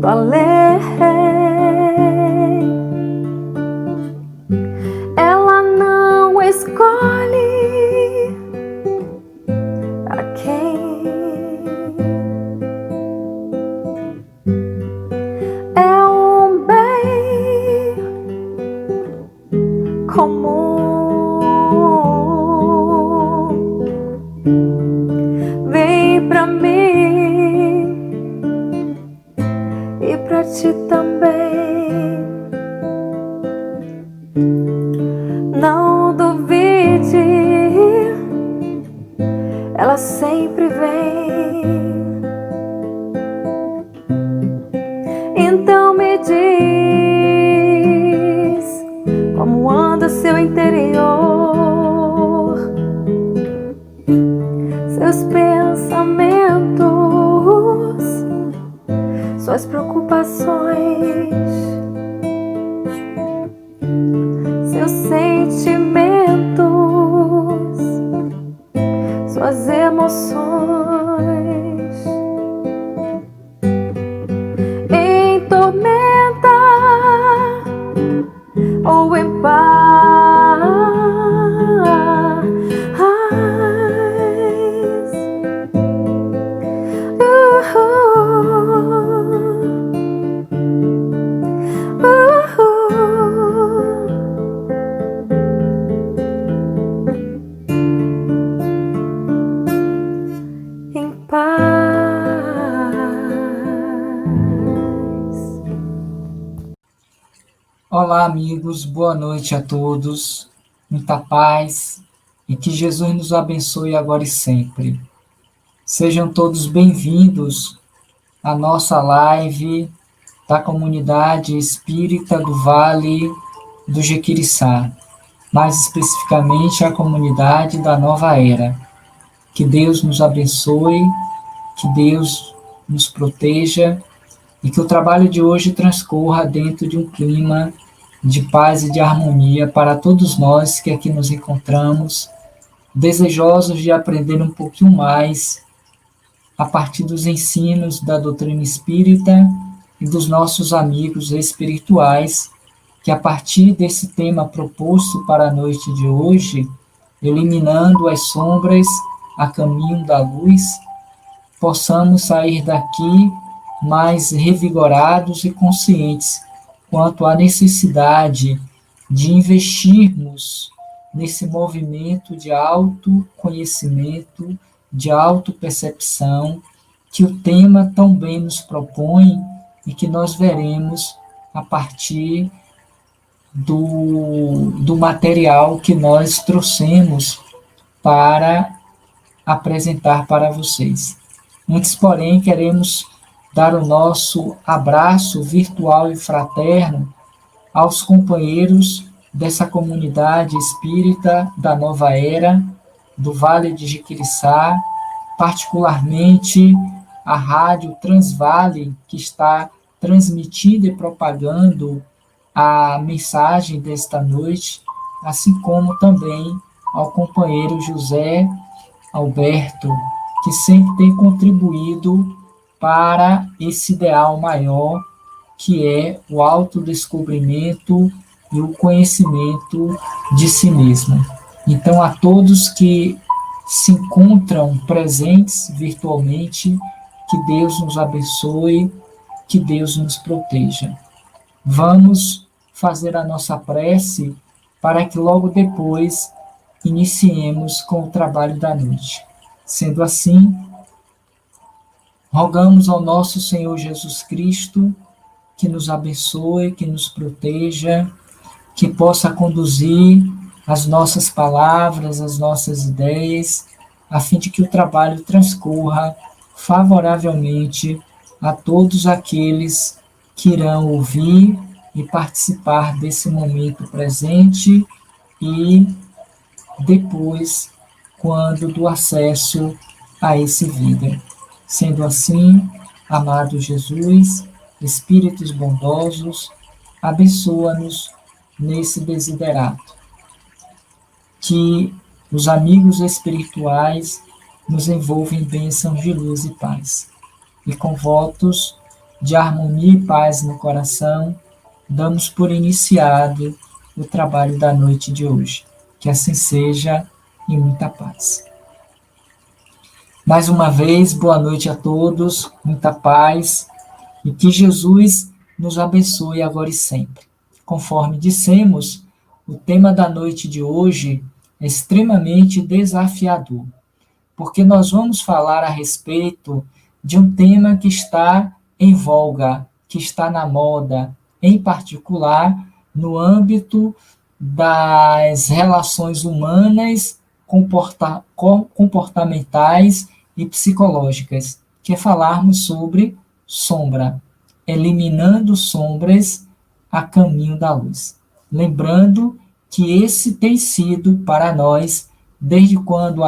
tua lei. Ela não escolhe a quem. É um bem comum. Vem pra mim e pra ti também. Não duvide, ela sempre vem. Então me diz como anda seu interior, seus pensamentos, suas preocupações, seus sentimentos, suas emoções. Em tormenta ou em paz, em paz. Olá, amigos, boa noite a todos, muita paz e que Jesus nos abençoe agora e sempre. Sejam todos bem-vindos à nossa live da comunidade espírita do Vale do Jequiriçá, mais especificamente a comunidade da Nova Era. Que Deus nos abençoe, que Deus nos proteja e que o trabalho de hoje transcorra dentro de um clima de paz e de harmonia para todos nós que aqui nos encontramos, desejosos de aprender um pouquinho mais a partir dos ensinos da doutrina espírita e dos nossos amigos espirituais, que a partir desse tema proposto para a noite de hoje, eliminando as sombras a caminho da luz, possamos sair daqui mais revigorados e conscientes quanto à necessidade de investirmos nesse movimento de autoconhecimento, de autopercepção, que o tema tão bem nos propõe e que nós veremos a partir do material que nós trouxemos para apresentar para vocês. Antes, porém, queremos dar o nosso abraço virtual e fraterno aos companheiros dessa comunidade espírita da Nova Era, do Vale de Jequiriçá, particularmente a Rádio Transvale, que está transmitindo e propagando a mensagem desta noite, assim como também ao companheiro José Alberto, que sempre tem contribuído para esse ideal maior, que é o autodescobrimento e o conhecimento de si mesmo. Então, a todos que se encontram presentes virtualmente, que Deus nos abençoe, que Deus nos proteja. Vamos fazer a nossa prece para que logo depois iniciemos com o trabalho da noite. Sendo assim, rogamos ao nosso Senhor Jesus Cristo que nos abençoe, que nos proteja, que possa conduzir as nossas palavras, as nossas ideias, a fim de que o trabalho transcorra favoravelmente a todos aqueles que irão ouvir e participar desse momento presente e depois, quando do acesso a esse vídeo. Sendo assim, amado Jesus, Espíritos bondosos, abençoa-nos nesse desiderato. Que os amigos espirituais nos envolvam em bênçãos de luz e paz. E com votos de harmonia e paz no coração, damos por iniciado o trabalho da noite de hoje. Que assim seja, e muita paz. Mais uma vez, boa noite a todos, muita paz, e que Jesus nos abençoe agora e sempre. Conforme dissemos, o tema da noite de hoje é extremamente desafiador, porque nós vamos falar a respeito de um tema que está em voga, que está na moda, em particular no âmbito das relações humanas, comportamentais e psicológicas, que é falarmos sobre sombra, eliminando sombras a caminho da luz. Lembrando que esse tem sido para nós, desde quando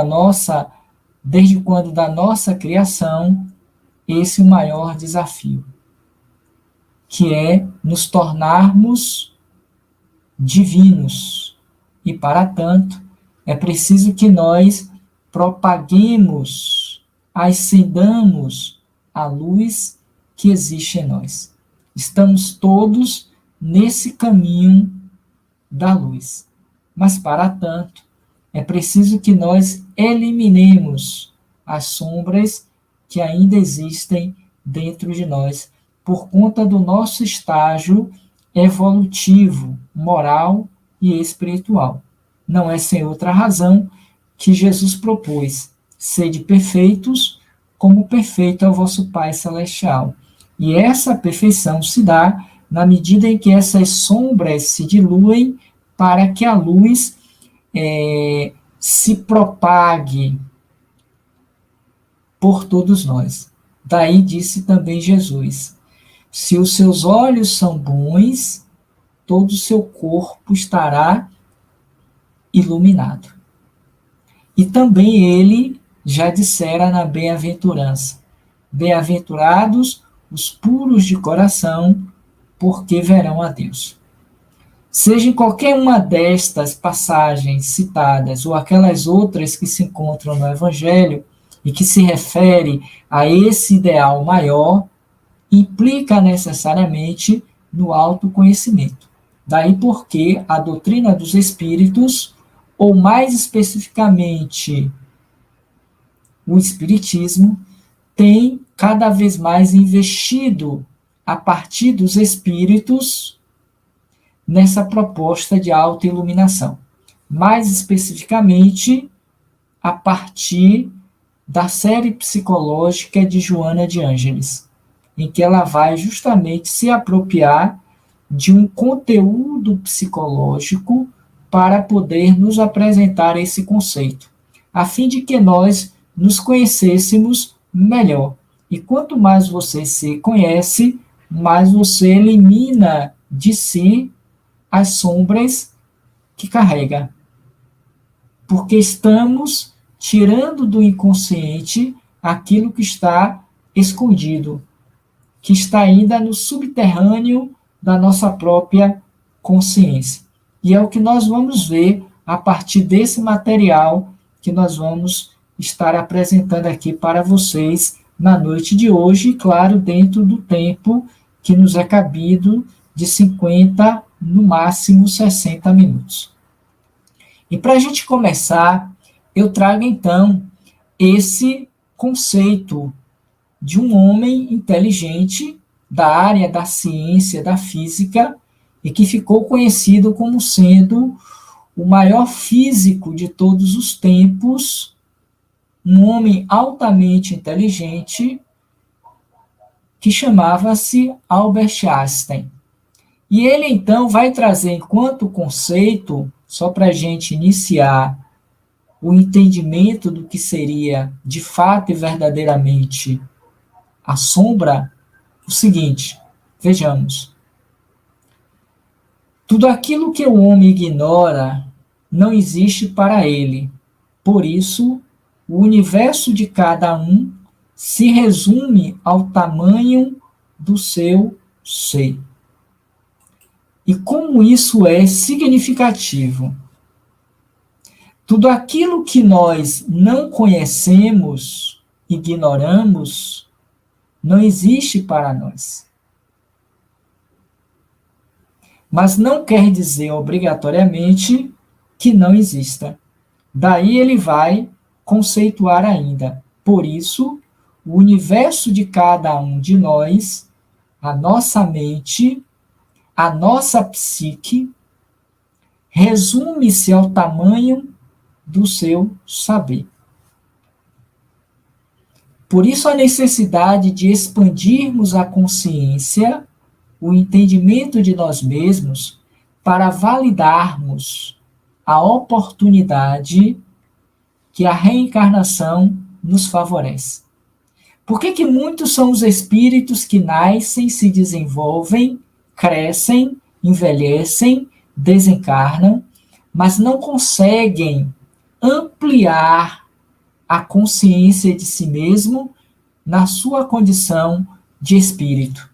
da nossa criação, esse é o maior desafio, que é nos tornarmos divinos. E, para tanto, é preciso que nós propaguemos, acendamos a luz que existe em nós. Estamos todos nesse caminho da luz. Mas, para tanto, é preciso que nós eliminemos as sombras que ainda existem dentro de nós, por conta do nosso estágio evolutivo, moral e espiritual. Não é sem outra razão que Jesus propôs: sede perfeitos, como perfeito é o vosso Pai Celestial. E essa perfeição se dá na medida em que essas sombras se diluem para que a luz se propague por todos nós. Daí disse também Jesus: se os seus olhos são bons, todo o seu corpo estará iluminado. E também ele já dissera na bem-aventurança: bem-aventurados os puros de coração, porque verão a Deus. Seja em qualquer uma destas passagens citadas, ou aquelas outras que se encontram no Evangelho, e que se refere a esse ideal maior, implica necessariamente no autoconhecimento. Daí porque a doutrina dos espíritos, ou mais especificamente o espiritismo, tem cada vez mais investido a partir dos espíritos nessa proposta de autoiluminação. Mais especificamente a partir da série psicológica de Joana de Ângeles, em que ela vai justamente se apropriar de um conteúdo psicológico para poder nos apresentar esse conceito, a fim de que nós nos conhecêssemos melhor. E quanto mais você se conhece, mais você elimina de si as sombras que carrega. Porque estamos tirando do inconsciente aquilo que está escondido, que está ainda no subterrâneo da nossa própria consciência. E é o que nós vamos ver a partir desse material que nós vamos estar apresentando aqui para vocês na noite de hoje, e claro, dentro do tempo que nos é cabido de 50, no máximo 60 minutos. E para a gente começar, eu trago então esse conceito de um homem inteligente da área da ciência, da física, e que ficou conhecido como sendo o maior físico de todos os tempos, um homem altamente inteligente, que chamava-se Albert Einstein. E ele, então, vai trazer, enquanto conceito, só para a gente iniciar o entendimento do que seria, de fato e verdadeiramente, a sombra, o seguinte: vejamos. Tudo aquilo que o homem ignora não existe para ele. Por isso, o universo de cada um se resume ao tamanho do seu ser. E como isso é significativo. Tudo aquilo que nós não conhecemos, ignoramos, não existe para nós. Mas não quer dizer obrigatoriamente que não exista. Daí ele vai conceituar ainda. Por isso, o universo de cada um de nós, a nossa mente, a nossa psique, resume-se ao tamanho do seu saber. Por isso, a necessidade de expandirmos a consciência, o entendimento de nós mesmos, para validarmos a oportunidade que a reencarnação nos favorece. Por que muitos são os espíritos que nascem, se desenvolvem, crescem, envelhecem, desencarnam, mas não conseguem ampliar a consciência de si mesmo na sua condição de espírito?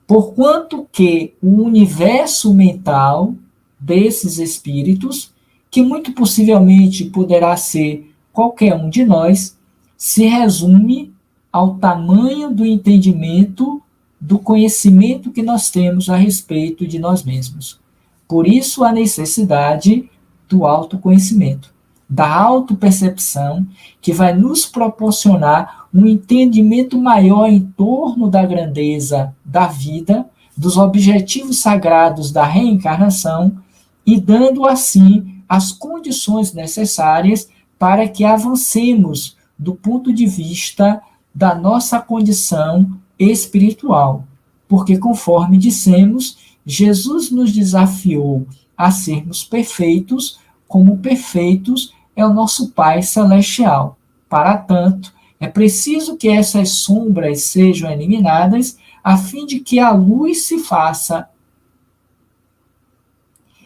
Porquanto que o universo mental desses espíritos, que muito possivelmente poderá ser qualquer um de nós, se resume ao tamanho do entendimento, do conhecimento que nós temos a respeito de nós mesmos. Por isso, a necessidade do autoconhecimento, da autopercepção, que vai nos proporcionar um entendimento maior em torno da grandeza da vida, dos objetivos sagrados da reencarnação, e dando assim as condições necessárias para que avancemos do ponto de vista da nossa condição espiritual. Porque, conforme dissemos, Jesus nos desafiou a sermos perfeitos, como perfeitos é o nosso Pai Celestial. Para tanto, é preciso que essas sombras sejam eliminadas, a fim de que a luz se faça.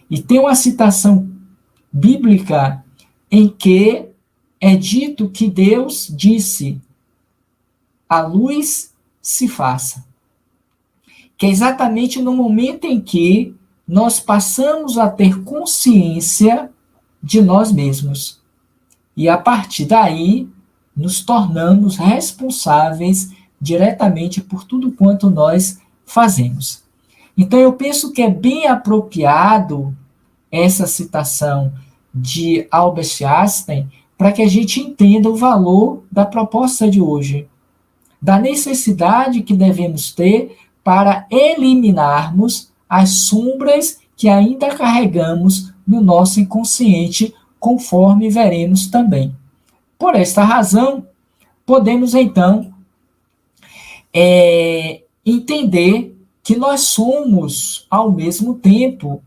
E tem uma citação bíblica em que é dito que Deus disse: a luz se faça. Que é exatamente no momento em que nós passamos a ter consciência de nós mesmos. E a partir daí, nos tornamos responsáveis diretamente por tudo quanto nós fazemos. Então, eu penso que é bem apropriado essa citação de Albert Einstein para que a gente entenda o valor da proposta de hoje, da necessidade que devemos ter para eliminarmos as sombras que ainda carregamos no nosso inconsciente, conforme veremos também. Por esta razão, podemos então entender que nós somos, ao mesmo tempo,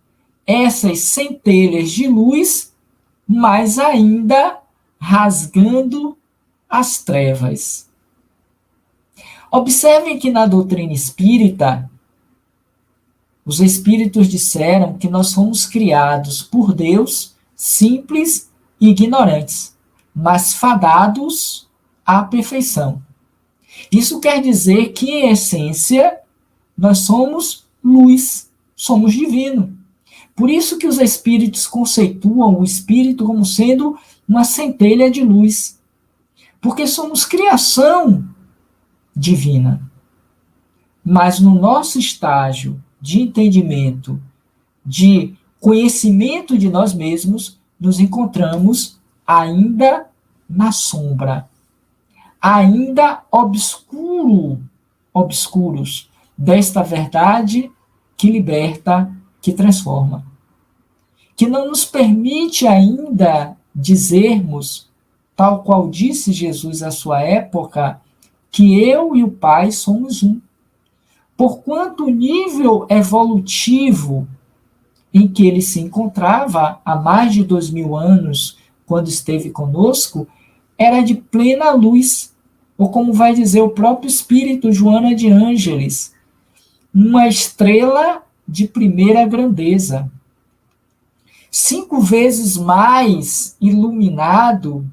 essas centelhas de luz, mas ainda rasgando as trevas. Observem que na doutrina espírita, os espíritos disseram que nós fomos criados por Deus simples e ignorantes, mas fadados à perfeição. Isso quer dizer que, em essência, nós somos luz, somos divino. Por isso que os espíritos conceituam o espírito como sendo uma centelha de luz, porque somos criação divina. Mas no nosso estágio de entendimento, de conhecimento de nós mesmos, nos encontramos ainda na sombra, ainda obscuros desta verdade que liberta, que transforma, que não nos permite ainda dizermos, tal qual disse Jesus à sua época, que eu e o Pai somos um. Porquanto o nível evolutivo em que ele se encontrava há mais de 2000 anos, quando esteve conosco, era de plena luz, ou como vai dizer o próprio Espírito Joana de Ângeles, uma estrela de primeira grandeza, 5 vezes mais iluminado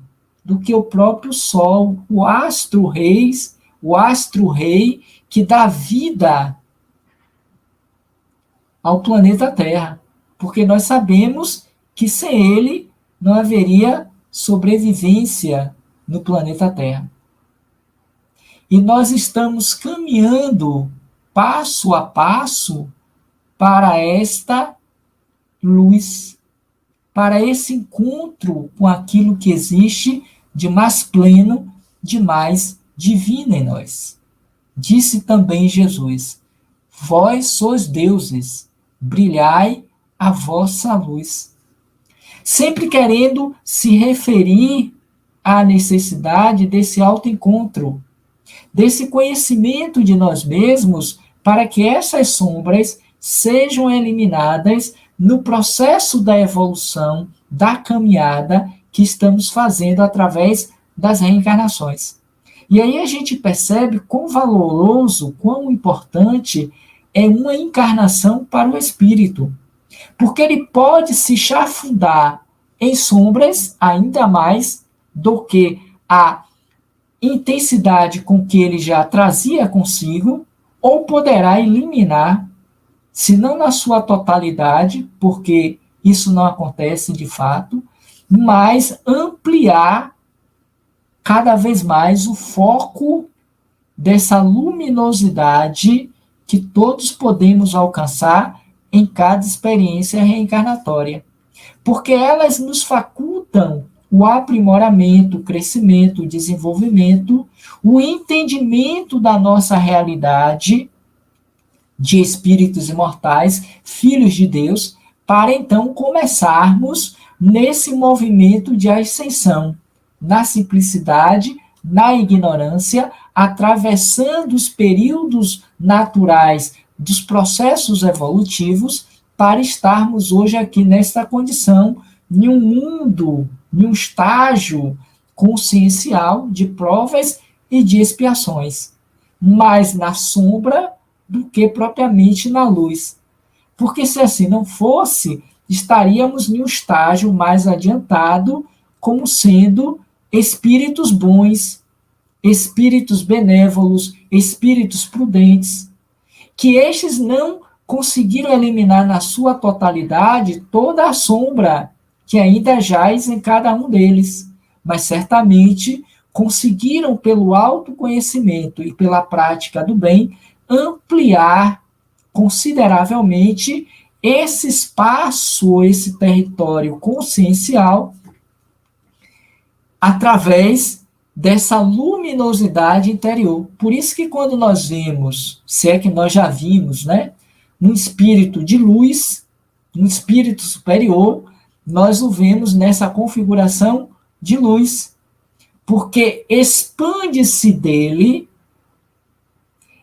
do que o próprio Sol, o astro-rei que dá vida ao planeta Terra, porque nós sabemos que sem ele não haveria sobrevivência no planeta Terra. e nós estamos caminhando passo a passo para esta luz, para esse encontro com aquilo que existe de mais pleno, de mais divino em nós. Disse também Jesus: vós sois deuses, brilhai a vossa luz. Sempre querendo se referir à necessidade desse autoencontro, desse conhecimento de nós mesmos, para que essas sombras sejam eliminadas no processo da evolução, da caminhada que estamos fazendo através das reencarnações. E aí a gente percebe quão valoroso, quão importante é uma encarnação para o espírito, porque ele pode se chafurdar em sombras ainda mais do que a intensidade com que ele já trazia consigo, ou poderá eliminar, se não na sua totalidade, porque isso não acontece de fato, mas ampliar cada vez mais o foco dessa luminosidade que todos podemos alcançar em cada experiência reencarnatória. Porque elas nos facultam o aprimoramento, o crescimento, o desenvolvimento, o entendimento da nossa realidade de espíritos imortais, filhos de Deus, para então começarmos nesse movimento de ascensão, na simplicidade, na ignorância, atravessando os períodos naturais dos processos evolutivos, para estarmos hoje aqui nesta condição, em um mundo, em um estágio consciencial de provas e de expiações, mais na sombra do que propriamente na luz. Porque se assim não fosse, estaríamos em um estágio mais adiantado, como sendo espíritos bons, espíritos benévolos, espíritos prudentes, que estes não conseguiram eliminar na sua totalidade toda a sombra que ainda jaz em cada um deles, mas certamente conseguiram, pelo autoconhecimento e pela prática do bem, ampliar consideravelmente esse espaço, esse território consciencial, através dessa luminosidade interior. Por isso que quando nós vemos, se é que nós já vimos, né, um espírito de luz, um espírito superior, nós o vemos nessa configuração de luz, porque expande-se dele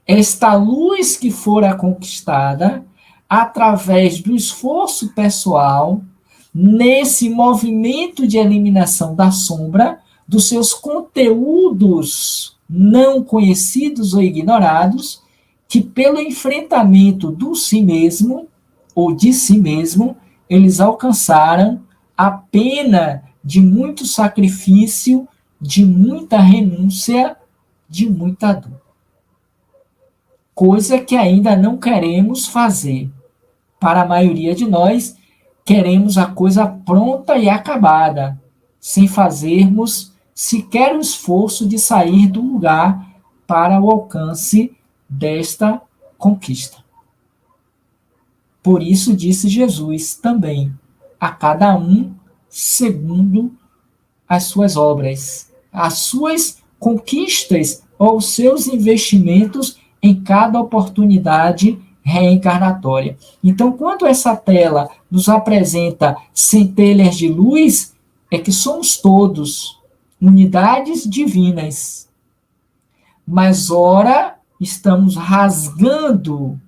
esta luz que fora conquistada através do esforço pessoal, nesse movimento de eliminação da sombra, dos seus conteúdos não conhecidos ou ignorados, que pelo enfrentamento do si mesmo, ou de si mesmo, eles alcançaram a pena de muito sacrifício, de muita renúncia, de muita dor. Coisa que ainda não queremos fazer. Para a maioria de nós, queremos a coisa pronta e acabada, sem fazermos sequer o esforço de sair do lugar para o alcance desta conquista. Por isso disse Jesus também, a cada um segundo as suas obras, as suas conquistas ou os seus investimentos em cada oportunidade reencarnatória. Então, quando essa tela nos apresenta centelhas de luz, é que somos todos unidades divinas. Mas, ora, estamos rasgando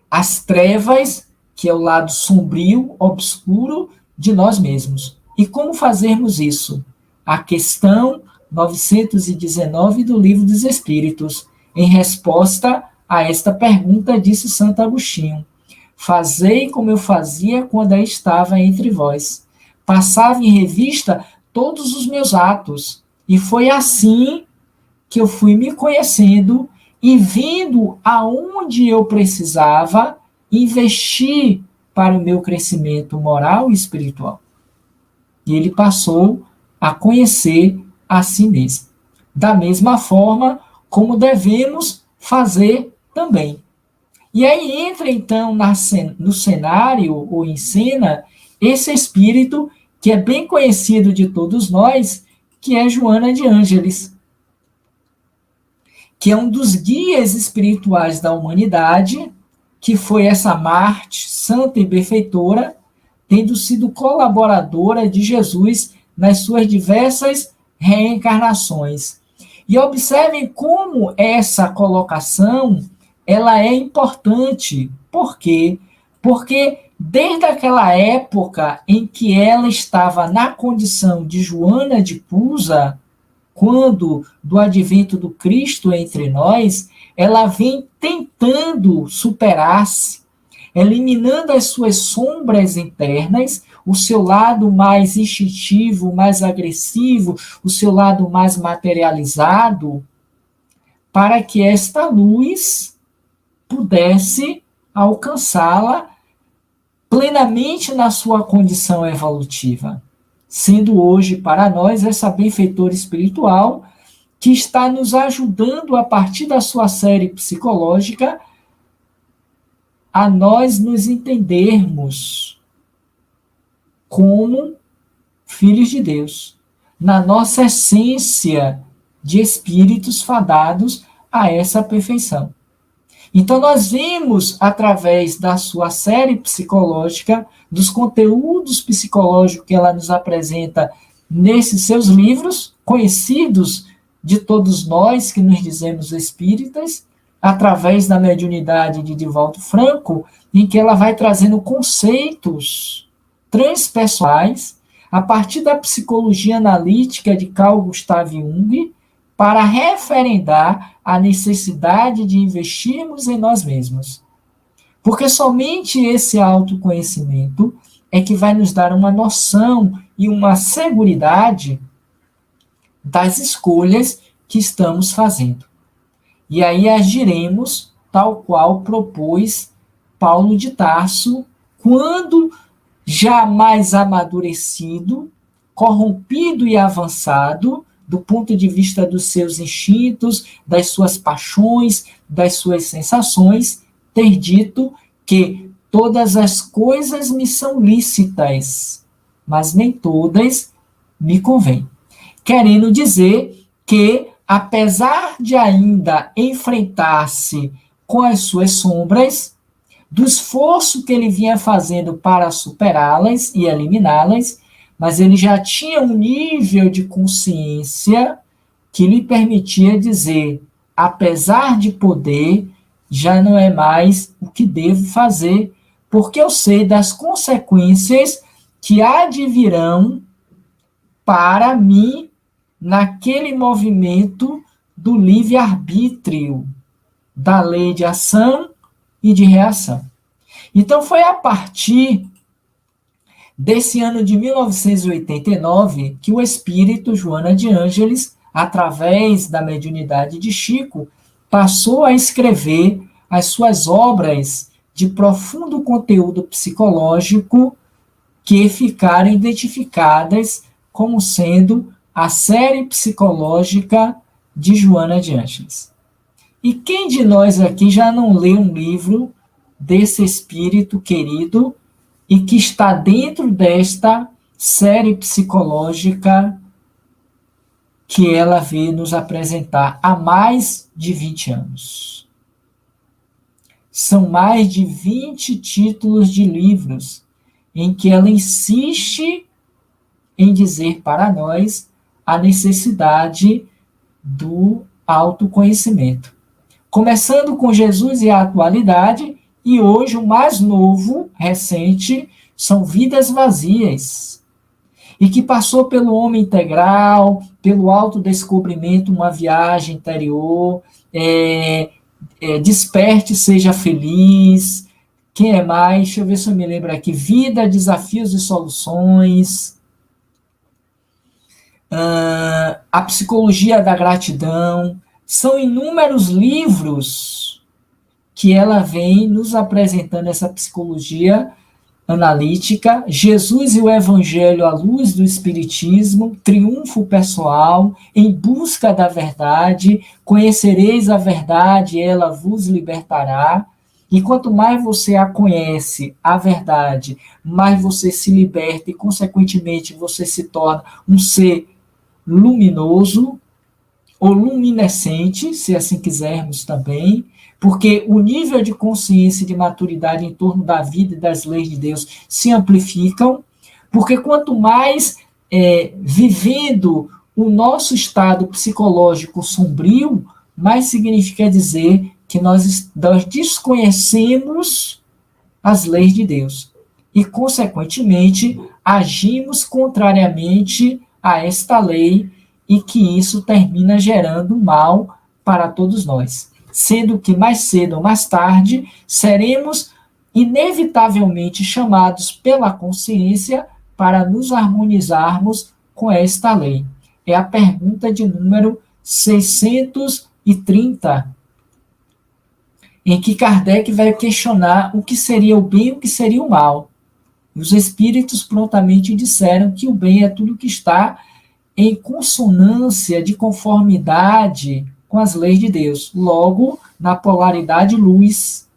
as trevas, que é o lado sombrio, obscuro de nós mesmos. E como fazermos isso? A questão 919 do Livro dos Espíritos, em resposta a esta pergunta, disse Santo Agostinho: fazei como eu fazia quando eu estava entre vós. Passava em revista todos os meus atos, e foi assim que eu fui me conhecendo e vendo aonde eu precisava investir para o meu crescimento moral e espiritual. E ele passou a conhecer a si mesmo. da mesma forma como devemos fazer também. E aí entra, então, no cenário, ou em cena, esse espírito que é bem conhecido de todos nós, que é Joana de Ângeles, que é um dos guias espirituais da humanidade, que foi essa Marte, santa e benfeitora, tendo sido colaboradora de Jesus nas suas diversas reencarnações. E observem como essa colocação ela é importante. Por quê? Porque desde aquela época em que ela estava na condição de Joana de Cusa, quando do advento do Cristo entre nós, ela vem tentando superar-se, eliminando as suas sombras internas, o seu lado mais instintivo, mais agressivo, o seu lado mais materializado, para que esta luz pudesse alcançá-la plenamente na sua condição evolutiva, sendo hoje para nós essa benfeitora espiritual que está nos ajudando a partir da sua série psicológica a nós nos entendermos como filhos de Deus, na nossa essência de espíritos fadados a essa perfeição. Então, nós vimos, através da sua série psicológica, dos conteúdos psicológicos que ela nos apresenta nesses seus livros, conhecidos de todos nós que nos dizemos espíritas, através da mediunidade de Divaldo Franco, em que ela vai trazendo conceitos transpessoais, a partir da psicologia analítica de Carl Gustav Jung, para referendar a necessidade de investirmos em nós mesmos. Porque somente esse autoconhecimento é que vai nos dar uma noção e uma seguridade das escolhas que estamos fazendo. E aí agiremos tal qual propôs Paulo de Tarso, quando já mais amadurecido, corrompido e avançado, do ponto de vista dos seus instintos, das suas paixões, das suas sensações, ter dito que todas as coisas me são lícitas, mas nem todas me convêm. Querendo dizer que, apesar de ainda enfrentar-se com as suas sombras, do esforço que ele vinha fazendo para superá-las e eliminá-las, mas ele já tinha um nível de consciência que lhe permitia dizer, apesar de poder, já não é mais o que devo fazer, porque eu sei das consequências que advirão para mim naquele movimento do livre-arbítrio, da lei de ação e de reação. Então foi a partir desse ano de 1989 que o espírito Joana de Ângeles, através da mediunidade de Chico, passou a escrever as suas obras de profundo conteúdo psicológico que ficaram identificadas como sendo a série psicológica de Joana de Ângeles. E quem de nós aqui já não leu um livro desse espírito querido e que está dentro desta série psicológica que ela veio nos apresentar há mais de 20 anos? São mais de 20 títulos de livros em que ela insiste em dizer para nós a necessidade do autoconhecimento. Começando com Jesus e a atualidade, e hoje o mais novo, recente, são Vidas Vazias, e que passou pelo homem integral, pelo autodescobrimento, uma viagem interior, desperte, seja feliz. Quem é mais? Deixa eu ver se eu me lembro aqui. Vida, Desafios e Soluções. A Psicologia da Gratidão. São inúmeros livros que ela vem nos apresentando essa psicologia analítica, Jesus e o Evangelho à luz do Espiritismo, triunfo pessoal, em busca da verdade, conhecereis a verdade, ela vos libertará. E quanto mais você a conhece, a verdade, mais você se liberta e, consequentemente, você se torna um ser luminoso, ou luminescente, se assim quisermos também, porque o nível de consciência e de maturidade em torno da vida e das leis de Deus se amplificam, porque quanto mais vivendo o nosso estado psicológico sombrio, mais significa dizer que nós desconhecemos as leis de Deus e, consequentemente, agimos contrariamente a esta lei e que isso termina gerando mal para todos nós. Sendo que mais cedo ou mais tarde seremos inevitavelmente chamados pela consciência para nos harmonizarmos com esta lei. É a pergunta de número 630, em que Kardec vai questionar o que seria o bem e o que seria o mal. Os espíritos prontamente disseram que o bem é tudo que está em consonância, de conformidade com as leis de Deus, logo na polaridade luz.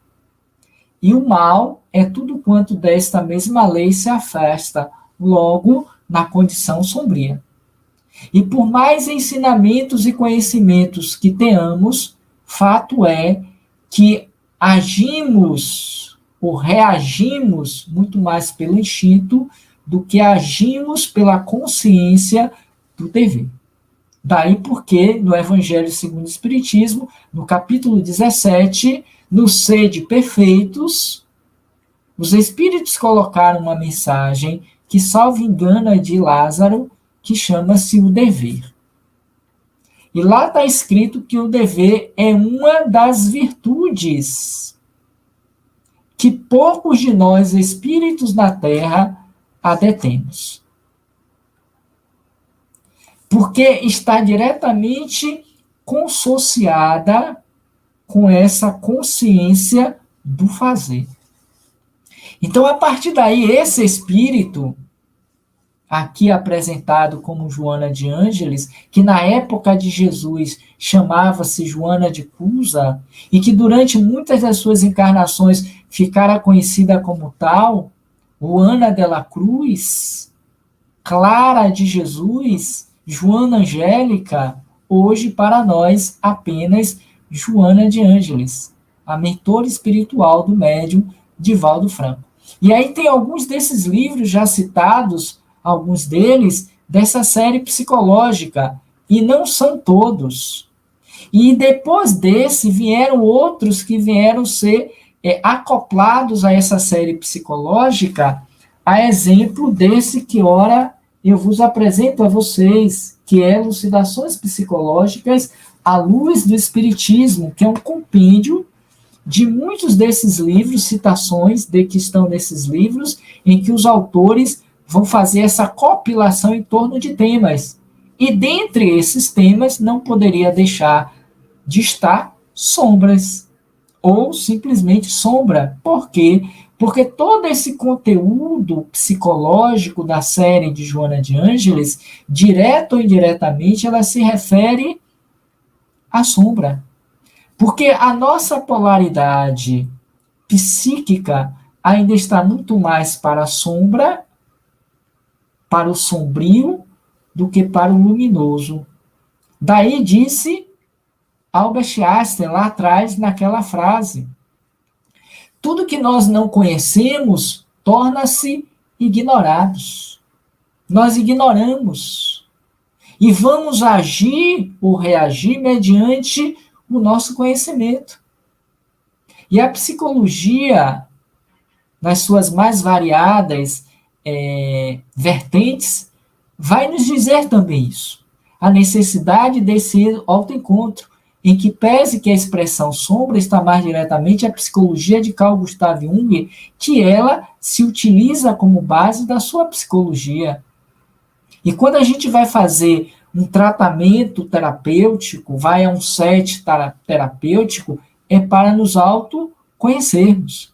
E o mal é tudo quanto desta mesma lei se afasta, logo na condição sombria. E por mais ensinamentos e conhecimentos que tenhamos, fato é que agimos ou reagimos muito mais pelo instinto do que agimos pela consciência do dever. Daí porque, no Evangelho segundo o Espiritismo, no capítulo 17, no Sede Perfeitos, os Espíritos colocaram uma mensagem que, salvo engano, é de Lázaro, que chama-se o dever. E lá está escrito que o dever é uma das virtudes que poucos de nós, espíritos na Terra, a detemos. Porque está diretamente consociada com essa consciência do fazer. Então, a partir daí, esse espírito, aqui apresentado como Joana de Ângeles, que na época de Jesus chamava-se Joana de Cusa, e que durante muitas das suas encarnações ficara conhecida como tal, Joana de la Cruz, Clara de Jesus, Joana Angélica, hoje para nós apenas Joana de Ângeles, a mentora espiritual do médium Divaldo Franco. E aí tem alguns desses livros já citados, alguns deles, dessa série psicológica, e não são todos. E depois desse vieram outros que vieram ser acoplados a essa série psicológica, a exemplo desse que, ora, eu vos apresento a vocês, que é Elucidações Psicológicas à Luz do Espiritismo, que é um compêndio de muitos desses livros, citações de que estão nesses livros, em que os autores vão fazer essa compilação em torno de temas. E dentre esses temas, não poderia deixar de estar sombras, ou simplesmente sombra. Por quê? Porque todo esse conteúdo psicológico da série de Joana de Ângeles, direto ou indiretamente, ela se refere à sombra. Porque a nossa polaridade psíquica ainda está muito mais para a sombra, para o sombrio, do que para o luminoso. Daí disse Albert Einstein lá atrás, naquela frase: tudo que nós não conhecemos torna-se ignorados. Nós ignoramos. E vamos agir ou reagir mediante o nosso conhecimento. E a psicologia, nas suas mais variadas vertentes, vai nos dizer também isso. A necessidade desse autoencontro, em que pese que a expressão sombra está mais diretamente a psicologia de Carl Gustav Jung, que ela se utiliza como base da sua psicologia. E quando a gente vai fazer um tratamento terapêutico, vai a um set terapêutico, é para nos autoconhecermos.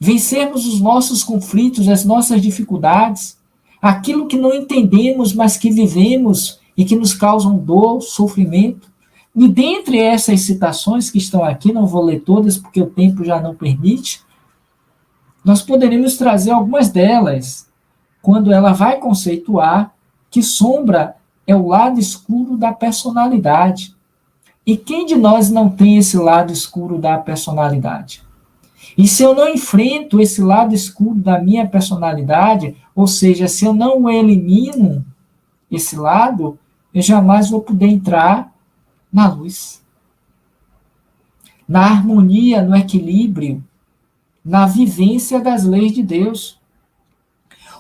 vencermos os nossos conflitos, as nossas dificuldades, aquilo que não entendemos, mas que vivemos e que nos causam dor, sofrimento. E dentre essas citações que estão aqui, não vou ler todas porque o tempo já não permite, nós poderemos trazer algumas delas, quando ela vai conceituar que sombra é o lado escuro da personalidade. E quem de nós não tem esse lado escuro da personalidade? E se eu não enfrento esse lado escuro da minha personalidade, ou seja, se eu não o elimino, esse lado, eu jamais vou poder entrar na luz, na harmonia, no equilíbrio, na vivência das leis de Deus.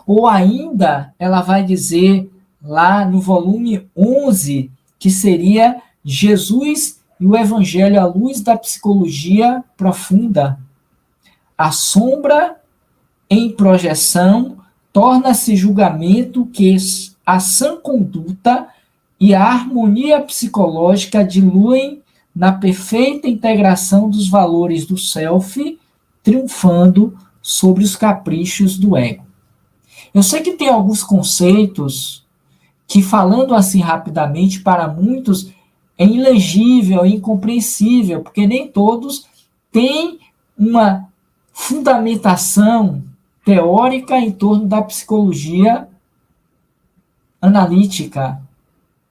Ou ainda, ela vai dizer lá no volume 11, que seria Jesus e o Evangelho à luz da psicologia profunda. A sombra em projeção torna-se julgamento que a sã conduta e a harmonia psicológica diluem na perfeita integração dos valores do self, triunfando sobre os caprichos do ego. Eu sei que tem alguns conceitos que, falando assim rapidamente, para muitos é ilegível, é incompreensível, porque nem todos têm uma fundamentação teórica em torno da psicologia analítica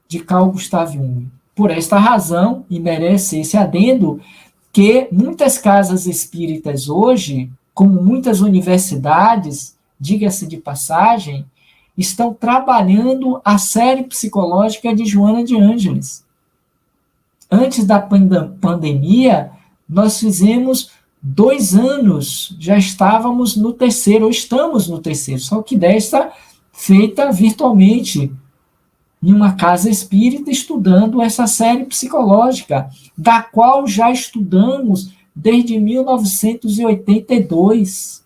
de Carl Gustav Jung. Por esta razão, e merece esse adendo, que muitas casas espíritas hoje, como muitas universidades, diga-se de passagem, estão trabalhando a série psicológica de Joana de Ângeles. Antes da pandemia, nós fizemos 2 anos, já estávamos no terceiro, ou estamos no terceiro, só que desta feita virtualmente, em uma casa espírita, estudando essa série psicológica, da qual já estudamos desde 1982.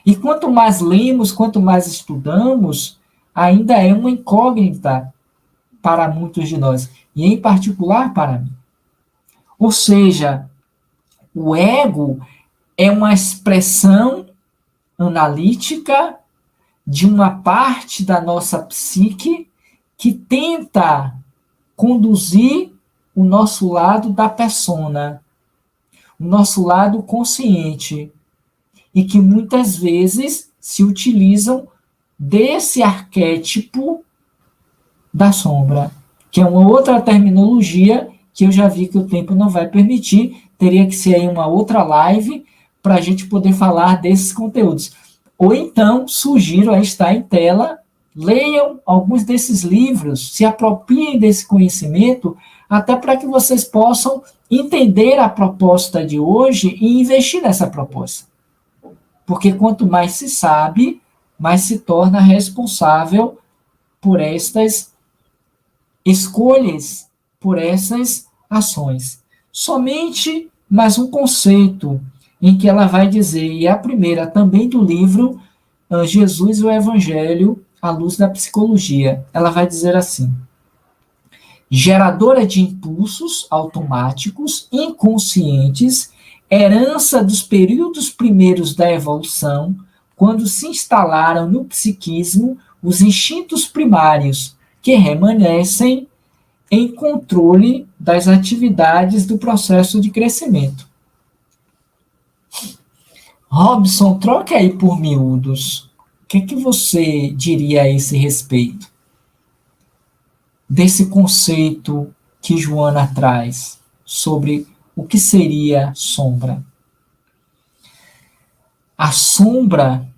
E quanto mais lemos, quanto mais estudamos, ainda é uma incógnita para muitos de nós, e em particular para mim. Ou seja, o ego é uma expressão analítica de uma parte da nossa psique que tenta conduzir o nosso lado da persona, o nosso lado consciente, e que muitas vezes se utilizam desse arquétipo da sombra, que é uma outra terminologia que eu já vi que o tempo não vai permitir, teria que ser aí uma outra live para a gente poder falar desses conteúdos. Ou então, sugiro, aí está em tela, leiam alguns desses livros, se apropriem desse conhecimento, até para que vocês possam entender a proposta de hoje e investir nessa proposta. Porque quanto mais se sabe, mais se torna responsável por estas escolhas, por essas ações. Somente mais um conceito em que ela vai dizer, e é a primeira também do livro Jesus e o Evangelho à luz da psicologia. Ela vai dizer assim: geradora de impulsos automáticos, inconscientes, herança dos períodos primeiros da evolução, quando se instalaram no psiquismo os instintos primários, que remanescem em controle das atividades do processo de crescimento. Robson, troca aí por miúdos. O que você diria a esse respeito? Desse conceito que Joana traz sobre o que seria sombra. A sombra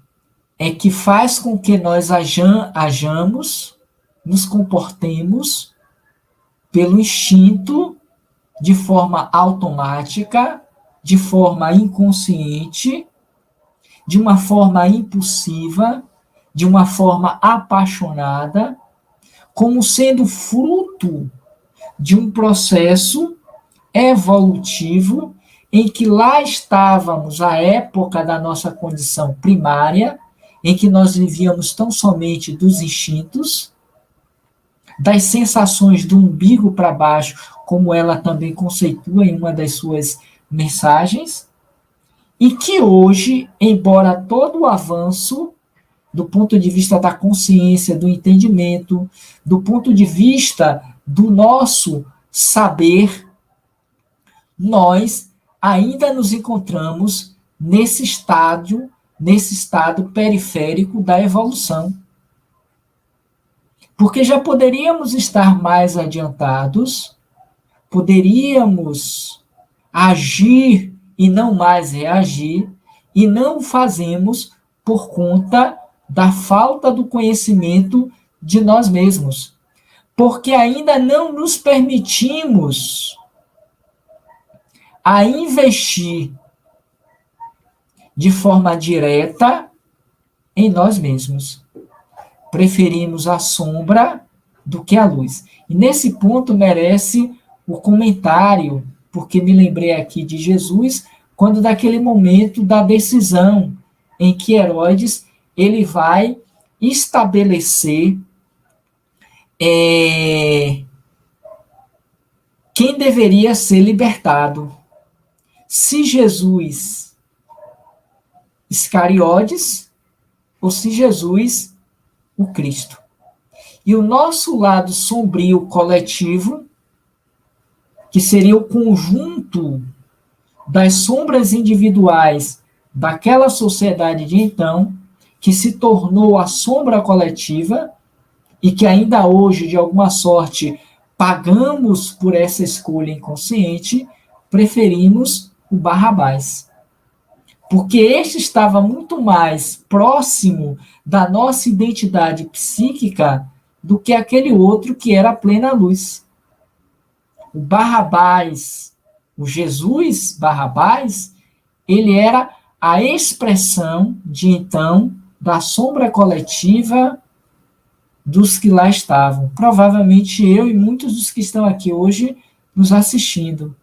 é que faz com que nós hajamos, nos comportemos pelo instinto, de forma automática, de forma inconsciente, de uma forma impulsiva, de uma forma apaixonada, como sendo fruto de um processo evolutivo em que lá estávamos à época da nossa condição primária, em que nós vivíamos tão somente dos instintos, das sensações do umbigo para baixo, como ela também conceitua em uma das suas mensagens, e que hoje, embora todo o avanço do ponto de vista da consciência, do entendimento, do ponto de vista do nosso saber, nós ainda nos encontramos nesse estado periférico da evolução. Porque já poderíamos estar mais adiantados, poderíamos agir e não mais reagir, e não o fazemos por conta da falta do conhecimento de nós mesmos. Porque ainda não nos permitimos a investir de forma direta em nós mesmos. Preferimos a sombra do que a luz. E nesse ponto merece o comentário, porque me lembrei aqui de Jesus, quando daquele momento da decisão em que Herodes ele vai estabelecer quem deveria ser libertado. Se Jesus Iscariotes ou se Jesus o Cristo. E o nosso lado sombrio coletivo, que seria o conjunto das sombras individuais daquela sociedade de então, que se tornou a sombra coletiva e que ainda hoje, de alguma sorte, pagamos por essa escolha inconsciente, preferimos o Barrabás. Porque este estava muito mais próximo da nossa identidade psíquica do que aquele outro que era a plena luz. O Barrabás, o Jesus Barrabás, ele era a expressão de então da sombra coletiva dos que lá estavam. Provavelmente eu e muitos dos que estão aqui hoje nos assistindo.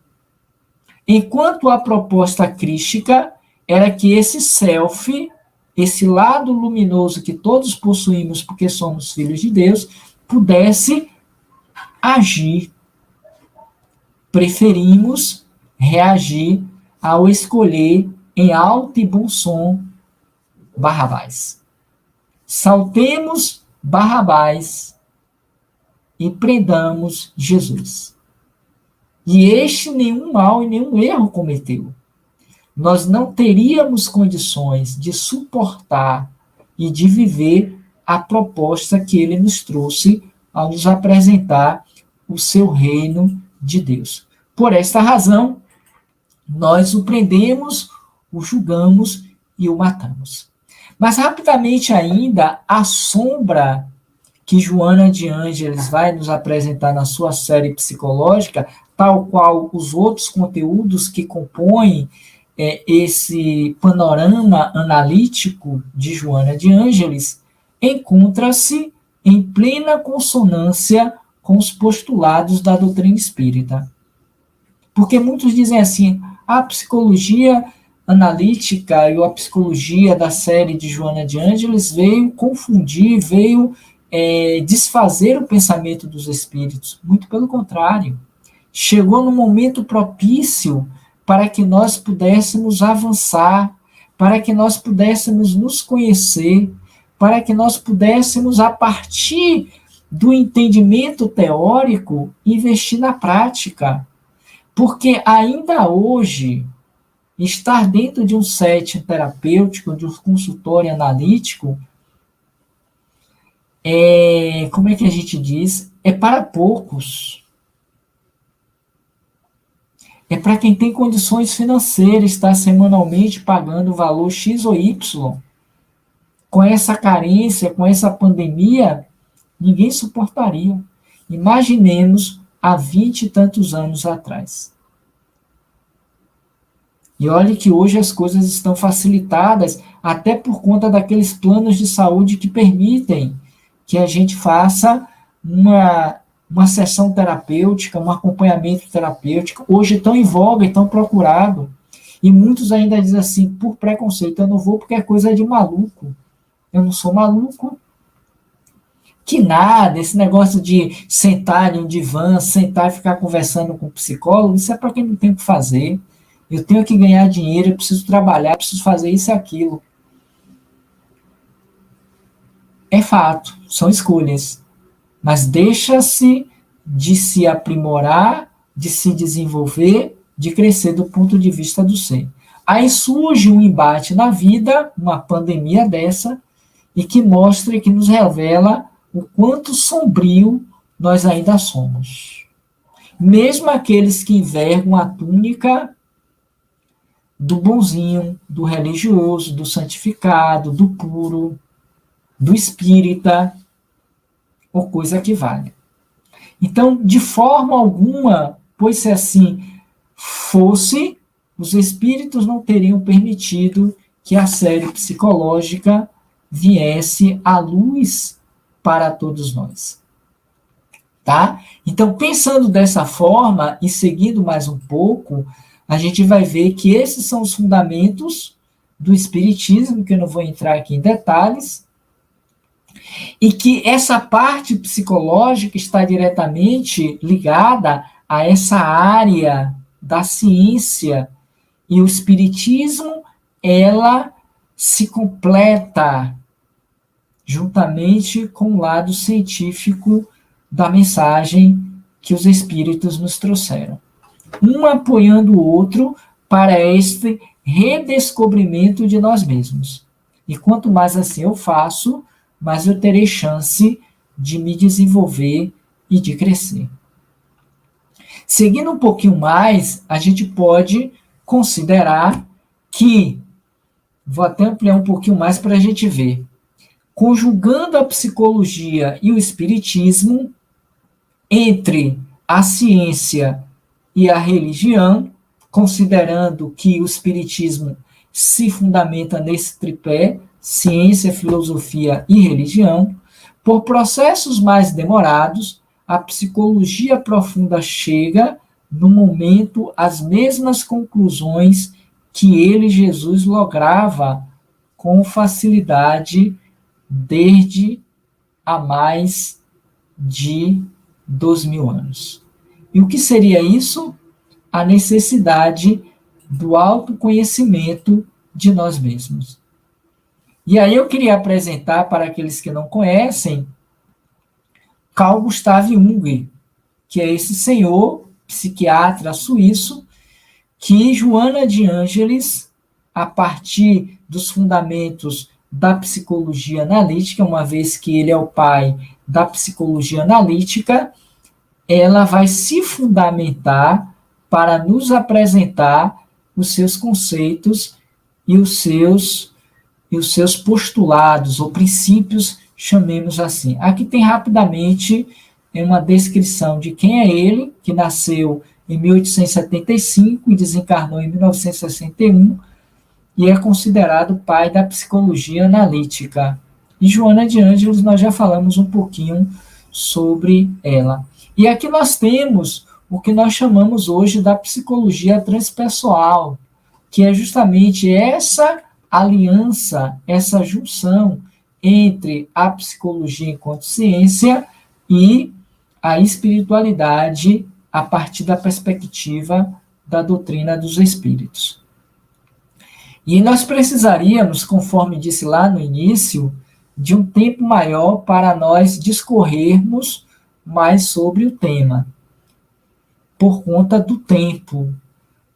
Enquanto a proposta crística era que esse self, esse lado luminoso que todos possuímos porque somos filhos de Deus, pudesse agir. Preferimos reagir ao escolher em alto e bom som Barrabás. Saltemos Barrabás e prendamos Jesus. E este nenhum mal e nenhum erro cometeu. Nós não teríamos condições de suportar e de viver a proposta que ele nos trouxe ao nos apresentar o seu reino de Deus. Por esta razão, nós o prendemos, o julgamos e o matamos. Mas rapidamente ainda, a sombra que Joana de Ângeles vai nos apresentar na sua série psicológica, tal qual os outros conteúdos que compõem esse panorama analítico de Joana de Ângeles, encontra-se em plena consonância com os postulados da doutrina espírita. Porque muitos dizem assim, a psicologia analítica e a psicologia da série de Joana de Ângeles veio confundir, veio desfazer o pensamento dos espíritos. Muito pelo contrário. Chegou no momento propício para que nós pudéssemos avançar, para que nós pudéssemos nos conhecer, para que nós pudéssemos, a partir do entendimento teórico, investir na prática. Porque ainda hoje, estar dentro de um setting terapêutico, de um consultório analítico, como é que a gente diz? É para poucos. É para quem tem condições financeiras, está semanalmente pagando o valor X ou Y. Com essa carência, com essa pandemia, ninguém suportaria. Imaginemos há 20 e tantos anos atrás. E olhe que hoje as coisas estão facilitadas, até por conta daqueles planos de saúde que permitem que a gente faça uma sessão terapêutica, um acompanhamento terapêutico, hoje tão em voga e tão procurado. E muitos ainda dizem assim, por preconceito, eu não vou porque é coisa de maluco. Eu não sou maluco. Que nada, esse negócio de sentar em um divã, sentar e ficar conversando com o psicólogo, isso é para quem não tem o que fazer. eu tenho que ganhar dinheiro, eu preciso trabalhar, eu preciso fazer isso e aquilo. É fato, são escolhas. Mas deixa-se de se aprimorar, de se desenvolver, de crescer do ponto de vista do ser. Aí surge um embate na vida, uma pandemia dessa, e que mostra e que nos revela o quanto sombrio nós ainda somos. Mesmo aqueles que envergam a túnica do bonzinho, do religioso, do santificado, do puro, do espírita, ou coisa que valha. Então, de forma alguma, pois se assim fosse, os espíritos não teriam permitido que a série psicológica viesse à luz para todos nós. Tá? Então, pensando dessa forma e seguindo mais um pouco, a gente vai ver que esses são os fundamentos do espiritismo, que eu não vou entrar aqui em detalhes, e que essa parte psicológica está diretamente ligada a essa área da ciência, e o espiritismo, ela se completa juntamente com o lado científico da mensagem que os espíritos nos trouxeram, um apoiando o outro para este redescobrimento de nós mesmos. E quanto mais assim eu faço, mais eu terei chance de me desenvolver e de crescer. Seguindo um pouquinho mais, a gente pode considerar que, vou até ampliar um pouquinho mais para a gente ver, conjugando a psicologia e o espiritismo, entre a ciência e a religião, considerando que o espiritismo se fundamenta nesse tripé, ciência, filosofia e religião, por processos mais demorados, a psicologia profunda chega, no momento, às mesmas conclusões que ele, Jesus, lograva com facilidade desde há mais de 2000 anos. E o que seria isso? A necessidade do autoconhecimento de nós mesmos. E aí eu queria apresentar para aqueles que não conhecem Carl Gustav Jung, que é esse senhor, psiquiatra suíço, que Joana de Ângeles, a partir dos fundamentos da psicologia analítica, uma vez que ele é o pai da psicologia analítica, ela vai se fundamentar para nos apresentar os seus conceitos e os seus postulados ou princípios, chamemos assim. Aqui tem rapidamente uma descrição de quem é ele, que nasceu em 1875 e desencarnou em 1961, e é considerado o pai da psicologia analítica. E Joana de Ângeles, nós já falamos um pouquinho sobre ela. E aqui nós temos o que nós chamamos hoje da psicologia transpessoal, que é justamente essa aliança, essa junção entre a psicologia enquanto ciência e a espiritualidade a partir da perspectiva da doutrina dos espíritos. E nós precisaríamos, conforme disse lá no início, de um tempo maior para nós discorrermos mais sobre o tema, por conta do tempo.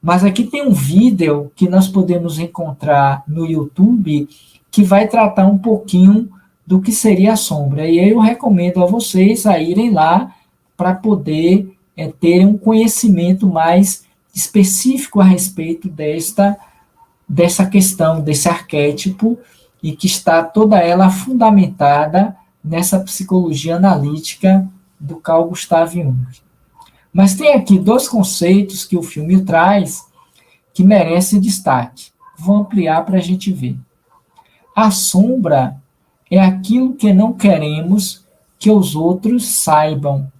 Mas aqui tem um vídeo que nós podemos encontrar no YouTube que vai tratar um pouquinho do que seria a sombra. E eu recomendo a vocês a irem lá para poder terem um conhecimento mais específico a respeito dessa questão, desse arquétipo, e que está toda ela fundamentada nessa psicologia analítica do Carl Gustav Jung. Mas tem aqui dois conceitos que o filme traz que merecem destaque. Vou ampliar para a gente ver. A sombra é aquilo que não queremos que os outros saibam.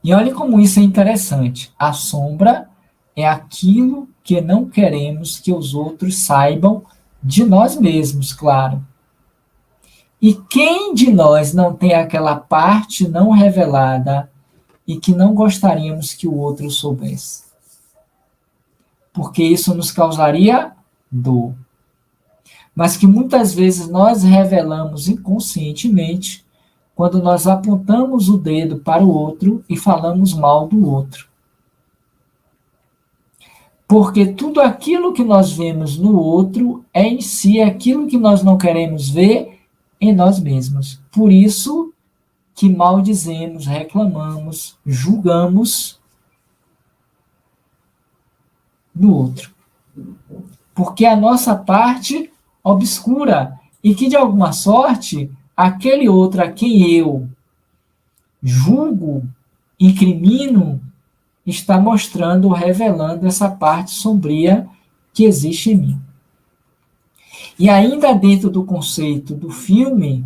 E olha como isso é interessante. A sombra é aquilo que não queremos que os outros saibam de nós mesmos, claro. E quem de nós não tem aquela parte não revelada e que não gostaríamos que o outro soubesse. Porque isso nos causaria dor. Mas que muitas vezes nós revelamos inconscientemente quando nós apontamos o dedo para o outro e falamos mal do outro. Porque tudo aquilo que nós vemos no outro é em si aquilo que nós não queremos ver em nós mesmos. Por isso que maldizemos, reclamamos, julgamos no outro. Porque a nossa parte obscura e que, de alguma sorte, aquele outro a quem eu julgo, incrimino, está mostrando ou revelando essa parte sombria que existe em mim. E ainda dentro do conceito do filme,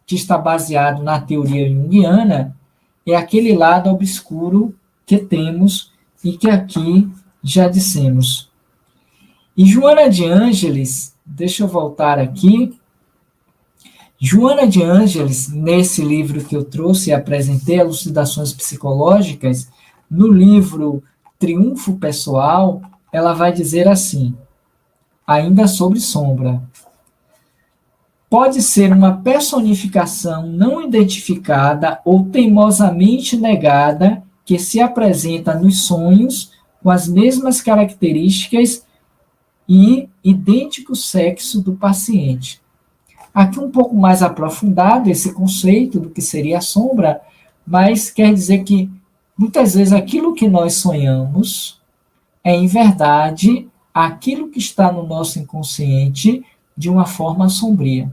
que está baseado na teoria junguiana, é aquele lado obscuro que temos e que aqui já dissemos. E Joana de Ângeles, deixa eu voltar aqui. Joana de Ângeles, nesse livro que eu trouxe e apresentei, Elucidações Psicológicas, no livro Triunfo Pessoal, ela vai dizer assim, ainda sobre sombra. Pode ser uma personificação não identificada ou teimosamente negada que se apresenta nos sonhos com as mesmas características e idêntico sexo do paciente. Aqui um pouco mais aprofundado esse conceito do que seria a sombra, mas quer dizer que muitas vezes aquilo que nós sonhamos é, em verdade, aquilo que está no nosso inconsciente de uma forma sombria.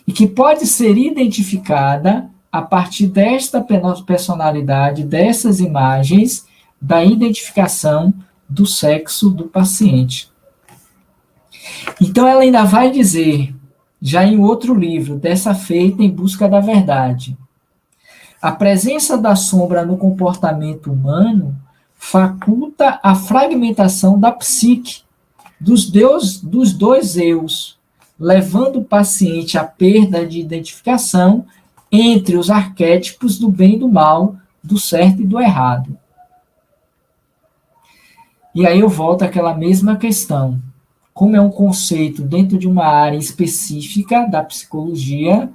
E que pode ser identificada a partir desta personalidade, dessas imagens, da identificação do sexo do paciente. Então ela ainda vai dizer, já em outro livro, dessa feita em busca da verdade, a presença da sombra no comportamento humano faculta a fragmentação da psique, dos dois eus, levando o paciente à perda de identificação entre os arquétipos do bem e do mal, do certo e do errado. E aí eu volto àquela mesma questão. Como é um conceito dentro de uma área específica da psicologia,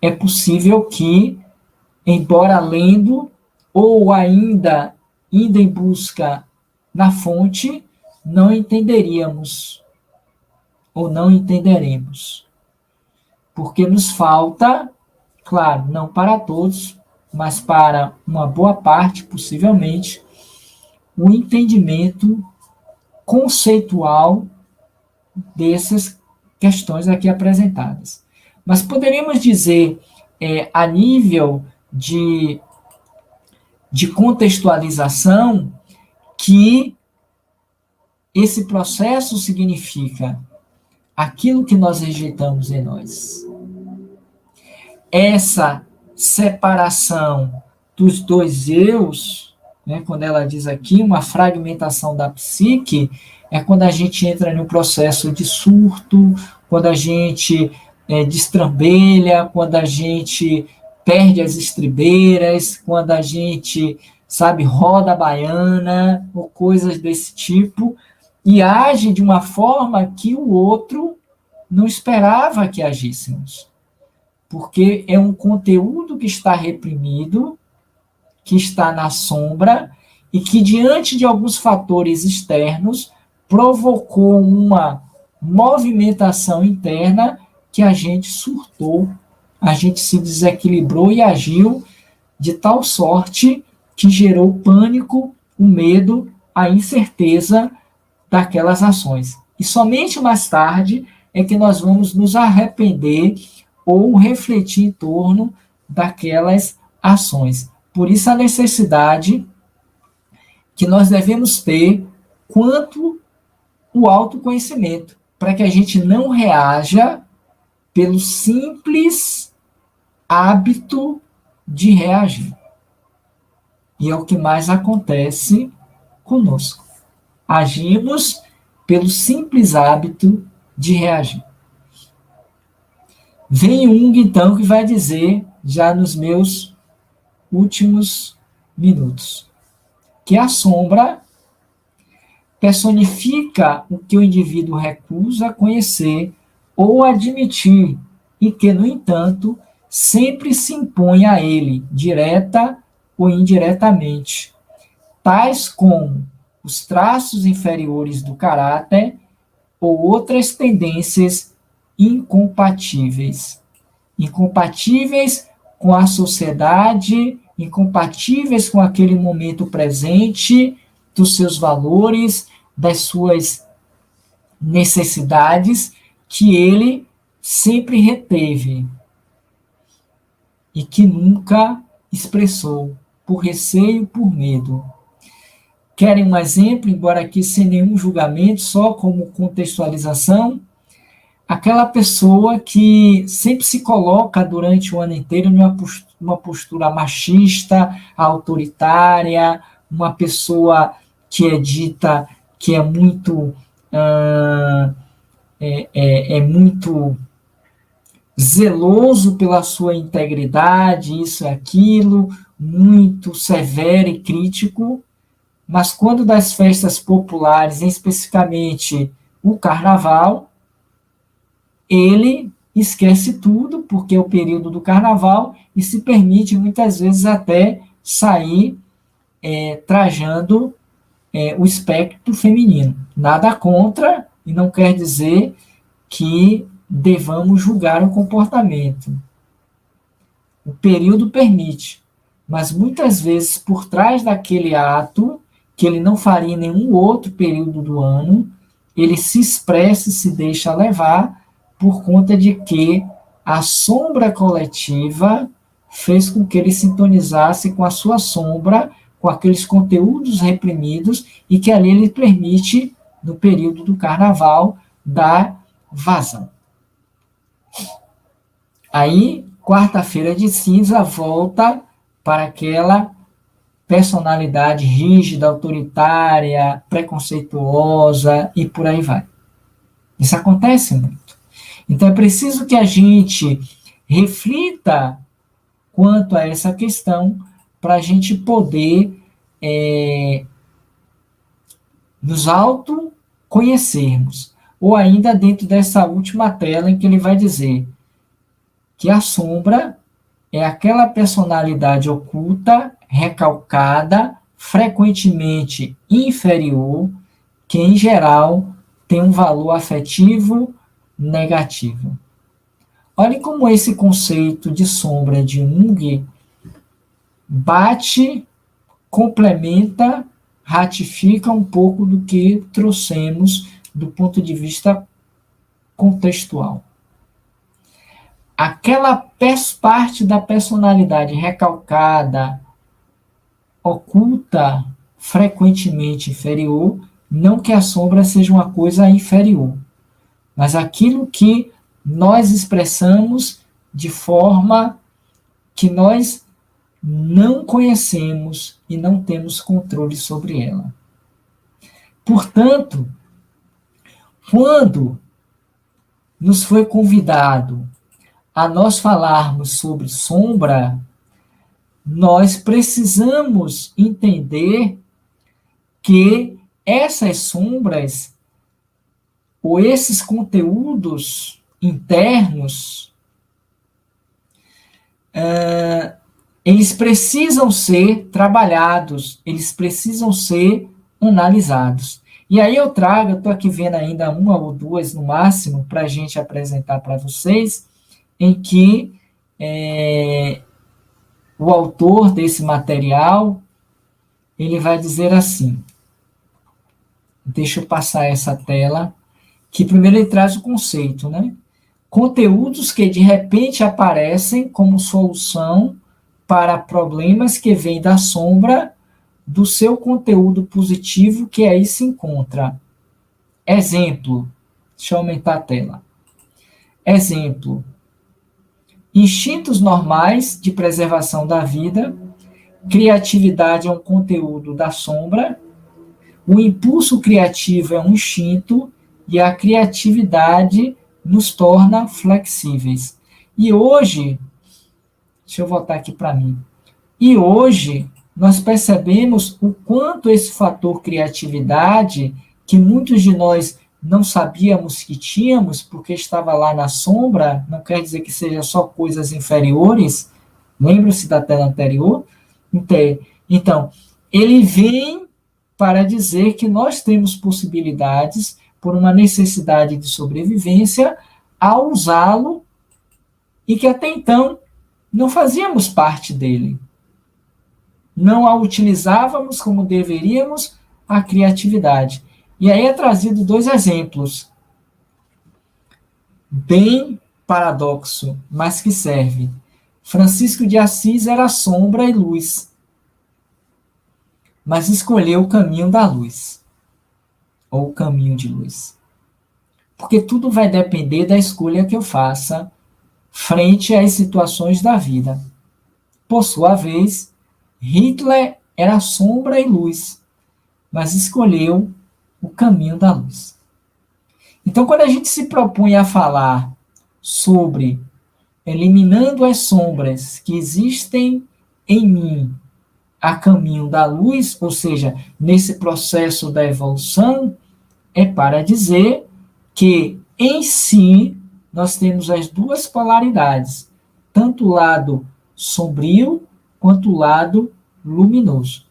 é possível que, embora lendo ou ainda indo em busca na fonte, não entenderíamos ou não entenderemos. Porque nos falta, claro, não para todos, mas para uma boa parte, possivelmente, o entendimento conceitual dessas questões aqui apresentadas. Mas poderíamos dizer, a nível de contextualização, que esse processo significa aquilo que nós rejeitamos em nós. Essa separação dos dois eus, né, quando ela diz aqui, uma fragmentação da psique, é quando a gente entra no processo de surto, quando a gente destrambelha, quando a gente perde as estribeiras, quando a gente, roda a baiana, ou coisas desse tipo, e age de uma forma que o outro não esperava que agíssemos. Porque é um conteúdo que está reprimido, que está na sombra, e que, diante de alguns fatores externos, provocou uma movimentação interna que a gente surtou, a gente se desequilibrou e agiu de tal sorte que gerou o pânico, o medo, a incerteza daquelas ações. E somente mais tarde é que nós vamos nos arrepender ou refletir em torno daquelas ações. Por isso a necessidade que nós devemos ter quanto o autoconhecimento, para que a gente não reaja pelo simples hábito de reagir. E é o que mais acontece conosco. Agimos pelo simples hábito de reagir. Vem Jung, então, que vai dizer, já nos meus últimos minutos. Que a sombra personifica o que o indivíduo recusa conhecer ou admitir e que, no entanto, sempre se impõe a ele, direta ou indiretamente, tais como os traços inferiores do caráter ou outras tendências incompatíveis. Incompatíveis com a sociedade, incompatíveis com aquele momento presente, dos seus valores, das suas necessidades, que ele sempre reteve e que nunca expressou, por receio, por medo. Querem um exemplo, embora aqui sem nenhum julgamento, só como contextualização? Aquela pessoa que sempre se coloca durante o ano inteiro numa postura machista, autoritária, uma pessoa que é dita que é muito muito zeloso pela sua integridade, isso e aquilo, muito severo e crítico, mas quando das festas populares, especificamente o carnaval, ele esquece tudo, porque é o período do carnaval, e se permite muitas vezes até sair trajando o espectro feminino. Nada contra, e não quer dizer que devamos julgar o comportamento. O período permite, mas muitas vezes por trás daquele ato, que ele não faria em nenhum outro período do ano, ele se expressa e se deixa levar por conta de que a sombra coletiva fez com que ele sintonizasse com a sua sombra, com aqueles conteúdos reprimidos, e que ali ele permite, no período do carnaval, dar vazão. Aí, quarta-feira de cinza volta para aquela personalidade rígida, autoritária, preconceituosa e por aí vai. Isso acontece muito. Então é preciso que a gente reflita quanto a essa questão para a gente poder nos autoconhecermos. Ou ainda dentro dessa última tela em que ele vai dizer que a sombra é aquela personalidade oculta, recalcada, frequentemente inferior, que em geral tem um valor afetivo negativo. Olhe como esse conceito de sombra de Jung bate, complementa, ratifica um pouco do que trouxemos do ponto de vista contextual. Aquela parte da personalidade recalcada, oculta, frequentemente inferior, não que a sombra seja uma coisa inferior, mas aquilo que nós expressamos de forma que nós não conhecemos e não temos controle sobre ela. Portanto, quando nos foi convidado a nós falarmos sobre sombra, nós precisamos entender que essas sombras, ou esses conteúdos internos, eles precisam ser trabalhados, eles precisam ser analisados. E aí eu estou aqui vendo ainda uma ou duas no máximo, para a gente apresentar para vocês, em que o autor desse material, ele vai dizer assim, deixa eu passar essa tela, que primeiro ele traz o conceito, né? Conteúdos que de repente aparecem como solução para problemas que vêm da sombra do seu conteúdo positivo que aí se encontra. Exemplo, deixa eu aumentar a tela. Exemplo, instintos normais de preservação da vida, criatividade é um conteúdo da sombra, o impulso criativo é um instinto e a criatividade nos torna flexíveis. E hoje, deixa eu voltar aqui para mim, e hoje nós percebemos o quanto esse fator criatividade, que muitos de nós não sabíamos que tínhamos, porque estava lá na sombra, não quer dizer que seja só coisas inferiores, lembra-se da tela anterior? Então, ele vem para dizer que nós temos possibilidades, por uma necessidade de sobrevivência, a usá-lo e que até então não fazíamos parte dele. Não a utilizávamos como deveríamos a criatividade. E aí é trazido 2 exemplos, bem paradoxo, mas que serve. Francisco de Assis era sombra e luz, mas escolheu o caminho da luz, ou o caminho de luz. Porque tudo vai depender da escolha que eu faça frente às situações da vida. Por sua vez, Hitler era sombra e luz, mas escolheu o caminho da luz. Então, quando a gente se propõe a falar sobre eliminando as sombras que existem em mim a caminho da luz, ou seja, nesse processo da evolução, é para dizer que, em si, nós temos as 2 polaridades, tanto o lado sombrio quanto o lado luminoso.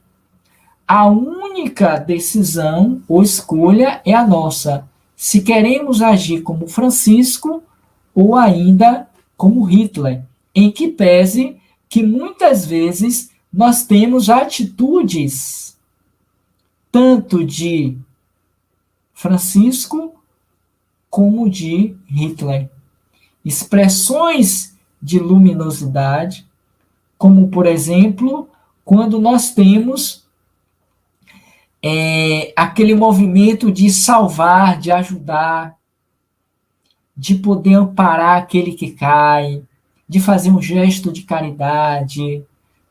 A única decisão ou escolha é a nossa, se queremos agir como Francisco ou ainda como Hitler, em que pese que muitas vezes nós temos atitudes tanto de Francisco como de Hitler. Expressões de luminosidade, como, por exemplo, quando nós temos aquele movimento de salvar, de ajudar, de poder amparar aquele que cai, de fazer um gesto de caridade,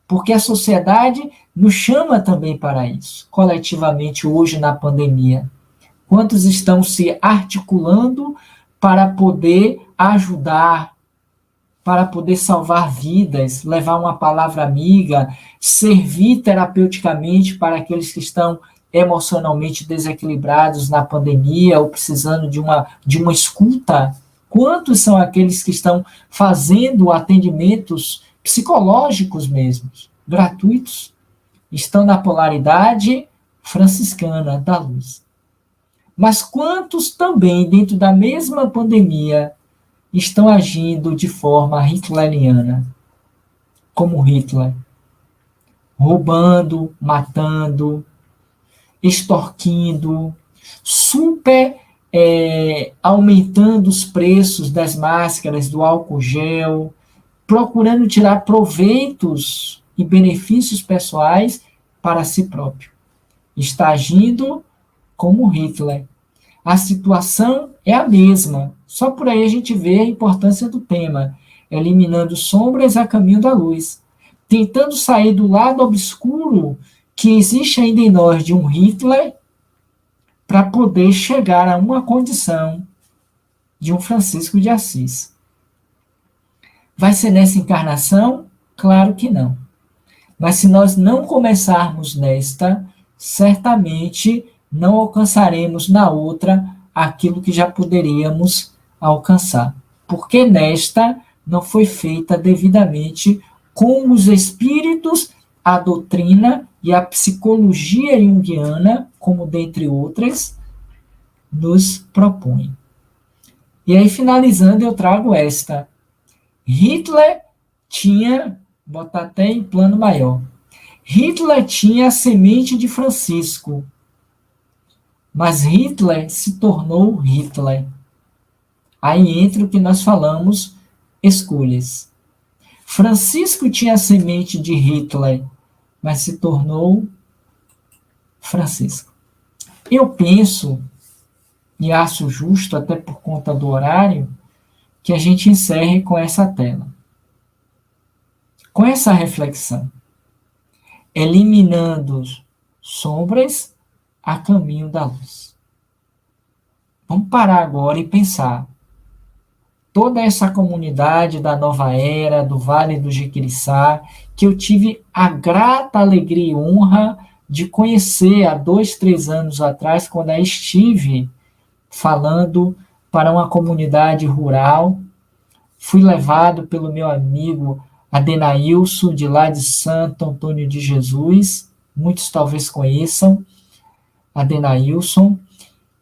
porque a sociedade nos chama também para isso, coletivamente hoje na pandemia. Quantos estão se articulando para poder ajudar, para poder salvar vidas, levar uma palavra amiga, servir terapeuticamente para aqueles que estão emocionalmente desequilibrados na pandemia ou precisando de uma escuta? Quantos são aqueles que estão fazendo atendimentos psicológicos mesmos, gratuitos? Estão na polaridade franciscana da luz. Mas quantos também, dentro da mesma pandemia, estão agindo de forma hitleriana, como Hitler, roubando, matando, extorquindo, aumentando os preços das máscaras, do álcool gel, procurando tirar proveitos e benefícios pessoais para si próprio. Está agindo como Hitler. A situação é a mesma, só por aí a gente vê a importância do tema, eliminando sombras a caminho da luz, tentando sair do lado obscuro que existe ainda em nós de um Hitler para poder chegar a uma condição de um Francisco de Assis. Vai ser nessa encarnação? Claro que não. Mas se nós não começarmos nesta, certamente não alcançaremos na outra aquilo que já poderíamos alcançar. Porque nesta não foi feita devidamente com os espíritos, a doutrina e a psicologia junguiana, como dentre outras, nos propõe. E aí, finalizando, eu trago esta. Hitler tinha, vou botar até em plano maior, Hitler tinha a semente de Francisco, mas Hitler se tornou Hitler. Aí entra o que nós falamos, escolhas. Francisco tinha a semente de Hitler, mas se tornou Francisco. Eu penso, e acho justo, até por conta do horário, que a gente encerre com essa tela. Com essa reflexão. Eliminando sombras a caminho da luz. Vamos parar agora e pensar. toda essa comunidade da Nova Era, do Vale do Jiquiriçá, que eu tive a grata alegria e honra de conhecer há 2, 3 anos atrás, quando eu estive falando para uma comunidade rural. Fui levado pelo meu amigo Adenailson, de lá de Santo Antônio de Jesus, muitos talvez conheçam Adenailson,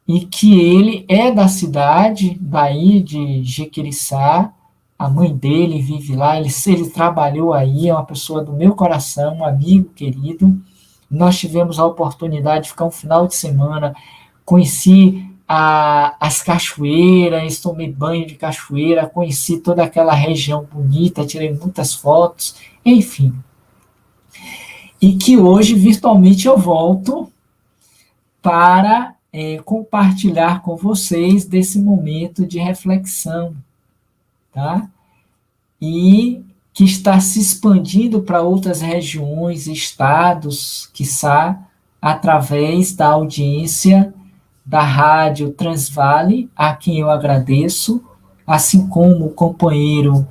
e que ele é da cidade, daí de Jiquiriçá. A mãe dele vive lá, ele trabalhou aí, é uma pessoa do meu coração, um amigo querido. Nós tivemos a oportunidade de ficar um final de semana, conheci as cachoeiras, tomei banho de cachoeira, conheci toda aquela região bonita, tirei muitas fotos, enfim. E que hoje, virtualmente, eu volto para compartilhar com vocês desse momento de reflexão, tá? E que está se expandindo para outras regiões, estados, quiçá, através da audiência da Rádio Transvale, a quem eu agradeço, assim como o companheiro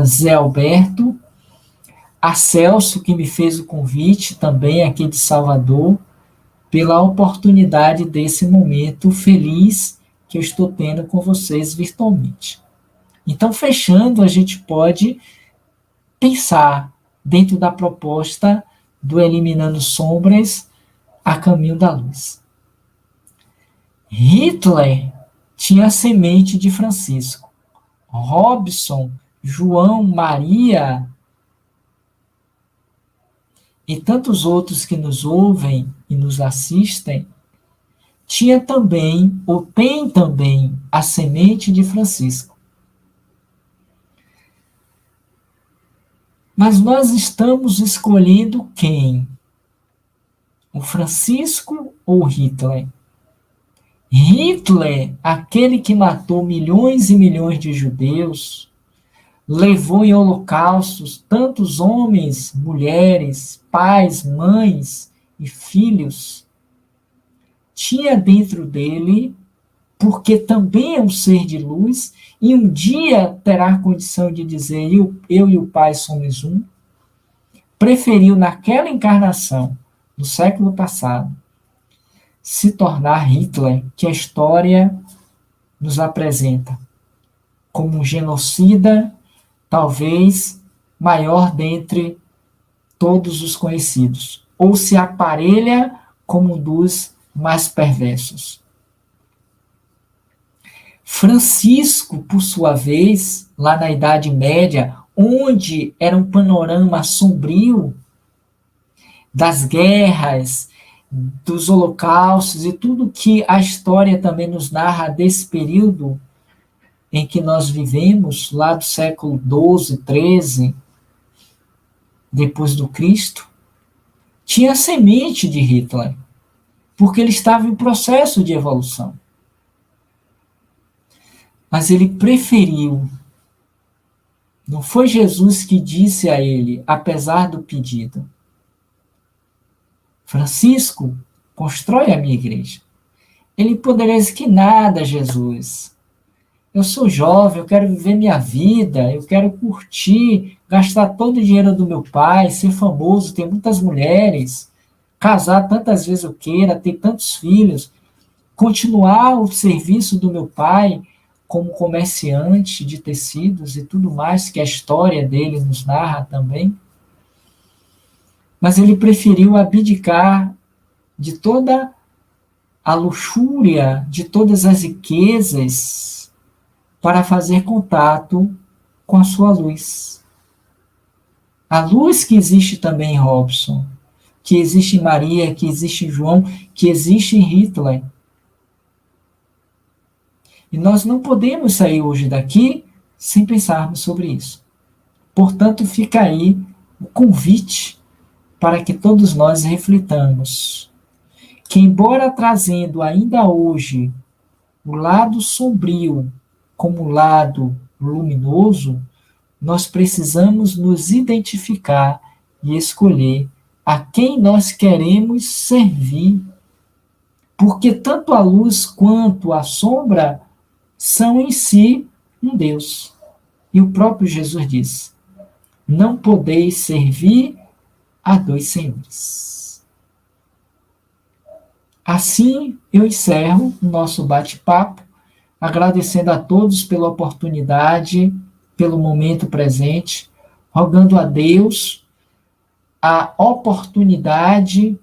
Zé Alberto, a Celso, que me fez o convite, também aqui de Salvador, pela oportunidade desse momento feliz que eu estou tendo com vocês virtualmente. Então, fechando, a gente pode pensar dentro da proposta do Eliminando Sombras a Caminho da Luz. Hitler tinha a semente de Francisco. Robson, João, Maria e tantos outros que nos ouvem e nos assistem, tinha também, ou tem também, a semente de Francisco. Mas nós estamos escolhendo quem? O Francisco ou Hitler? Hitler, aquele que matou milhões e milhões de judeus, levou em holocaustos tantos homens, mulheres, pais, mães e filhos, tinha dentro dele, porque também é um ser de luz, e um dia terá a condição de dizer, eu e o Pai somos um, preferiu naquela encarnação, no século passado, se tornar Hitler, que a história nos apresenta como um genocida, talvez maior dentre todos os conhecidos, ou se aparelha como um dos mais perversos. Francisco, por sua vez, lá na Idade Média, onde era um panorama sombrio das guerras, dos holocaustos e tudo que a história também nos narra desse período em que nós vivemos, lá do século XII, XIII, depois do Cristo, tinha a semente de Hitler, porque ele estava em processo de evolução. Mas ele preferiu, não foi Jesus que disse a ele, apesar do pedido, Francisco, constrói a minha igreja. Ele poderia dizer que nada, Jesus. Eu sou jovem, eu quero viver minha vida, eu quero curtir, gastar todo o dinheiro do meu pai, ser famoso, ter muitas mulheres, casar tantas vezes eu queira, ter tantos filhos, continuar o serviço do meu pai como comerciante de tecidos e tudo mais que a história dele nos narra também. Mas ele preferiu abdicar de toda a luxúria, de todas as riquezas, para fazer contato com a sua luz. A luz que existe também em Robson, que existe em Maria, que existe em João, que existe em Hitler. E nós não podemos sair hoje daqui sem pensarmos sobre isso. Portanto, fica aí o convite para que todos nós reflitamos que, embora trazendo ainda hoje o lado sombrio como o lado luminoso, nós precisamos nos identificar e escolher a quem nós queremos servir. Porque tanto a luz quanto a sombra são em si um Deus. E o próprio Jesus diz: não podeis servir a dois senhores. Assim eu encerro o nosso bate-papo, agradecendo a todos pela oportunidade, pelo momento presente, rogando a Deus a oportunidade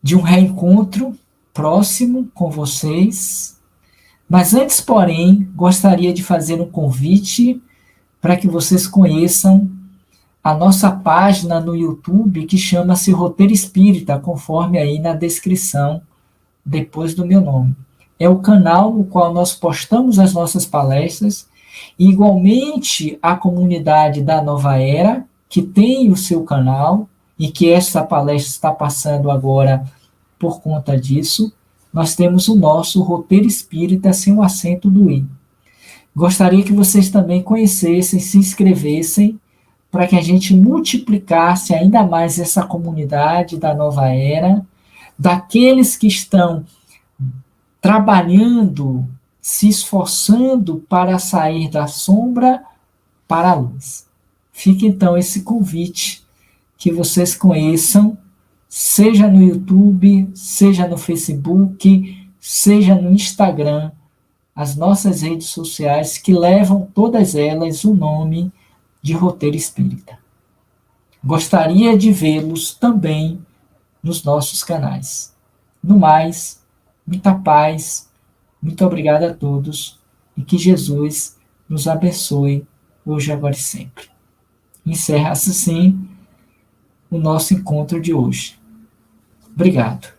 de um reencontro próximo com vocês. Mas antes, porém, gostaria de fazer um convite para que vocês conheçam a nossa página no YouTube, que chama-se Roteiro Espírita, conforme aí na descrição, depois do meu nome. É o canal no qual nós postamos as nossas palestras, e igualmente a comunidade da Nova Era, que tem o seu canal, e que essa palestra está passando agora por conta disso. Nós temos o nosso Roteiro Espírita sem o acento do I. Gostaria que vocês também conhecessem, se inscrevessem, para que a gente multiplicasse ainda mais essa comunidade da Nova Era, daqueles que estão trabalhando, se esforçando para sair da sombra para a luz. Fica então esse convite, que vocês conheçam, seja no YouTube, seja no Facebook, seja no Instagram, as nossas redes sociais, que levam todas elas o nome de Roteiro Espírita. Gostaria de vê-los também nos nossos canais. No mais, muita paz, muito obrigado a todos, e que Jesus nos abençoe hoje, agora e sempre. Encerra-se assim o nosso encontro de hoje. Obrigado.